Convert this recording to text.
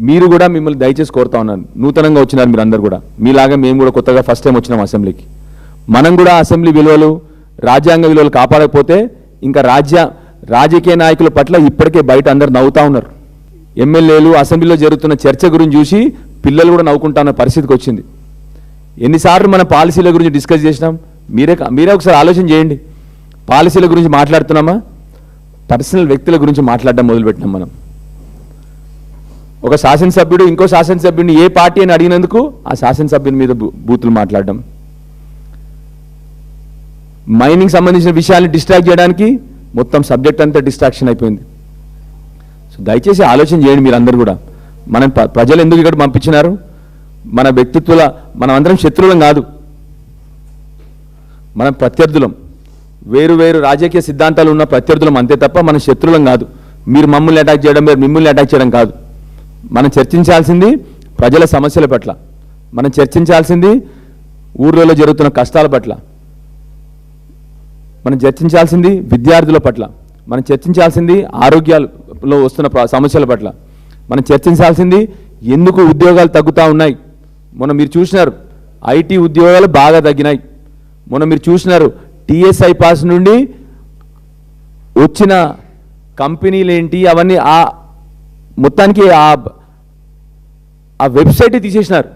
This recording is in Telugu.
మీరు కూడా మిమ్మల్ని దయచేసి కోరుతా ఉన్నాను, నూతనంగా వచ్చినారు మీరు అందరు కూడా, మీలాగా మేము కూడా కొత్తగా ఫస్ట్ టైం వచ్చినాం అసెంబ్లీకి. మనం కూడా అసెంబ్లీ విలువలు, రాజ్యాంగ విలువలు కాపాడకపోతే ఇంకా రాజకీయ నాయకుల పట్ల ఇప్పటికే బయట అందరు నవ్వుతా ఉన్నారు. ఎమ్మెల్యేలు అసెంబ్లీలో జరుగుతున్న చర్చ గురించి చూసి పిల్లలు కూడా నవ్వుకుంటున్న పరిస్థితికి వచ్చింది. ఎన్నిసార్లు మన పాలసీల గురించి డిస్కస్ చేసినాం, మీరే ఒకసారి ఆలోచన చేయండి. పాలసీల గురించి మాట్లాడుతున్నామా, పర్సనల్ వ్యక్తుల గురించి మాట్లాడడం మొదలుపెట్టినాం మనం. ఒక శాసనసభ్యుడు ఇంకో శాసనసభ్యుడిని ఏ పార్టీ అని అడిగినందుకు ఆ శాసనసభ్యుని మీద బూతులు మాట్లాడడం, మైనింగ్ సంబంధించిన విషయాన్ని డిస్ట్రాక్ట్ చేయడానికి మొత్తం సబ్జెక్ట్ అంతా డిస్ట్రాక్షన్ అయిపోయింది. సో దయచేసి ఆలోచన చేయండి మీరందరూ కూడా. మనం ప్రజలు ఎందుకు ఇక్కడ పంపించినారు? మన వ్యక్తిత్వాల మనం అందరం శత్రువులం కాదు, మనం ప్రత్యర్థులం. వేరు వేరు రాజకీయ సిద్ధాంతాలు ఉన్న ప్రత్యర్థులం అంతే తప్ప మన శత్రువులం కాదు. మీరు మమ్మల్ని అటాక్ చేయడం, మీరు మిమ్మల్ని అటాక్ చేయడం కాదు. మనం చర్చించాల్సింది ప్రజల సమస్యల పట్ల, మనం చర్చించాల్సింది ఊర్లలో జరుగుతున్న కష్టాల పట్ల, మనం చర్చించాల్సింది విద్యార్థుల పట్ల, మనం చర్చించాల్సింది ఆరోగ్యాలలో వస్తున్న సమస్యల పట్ల, మనం చర్చించాల్సింది ఎందుకు ఉద్యోగాలు తగ్గుతూ ఉన్నాయి. మొన్న మీరు చూసినారు ఐటీ ఉద్యోగాలు బాగా తగ్గినాయి. మొన్న మీరు చూసినారు టీఎస్ఐ పాస్ నుండి వచ్చిన కంపెనీలు ఏంటి అవన్నీ మొత్తానికి ఆ వెబ్సైట్ తీసేసినారు.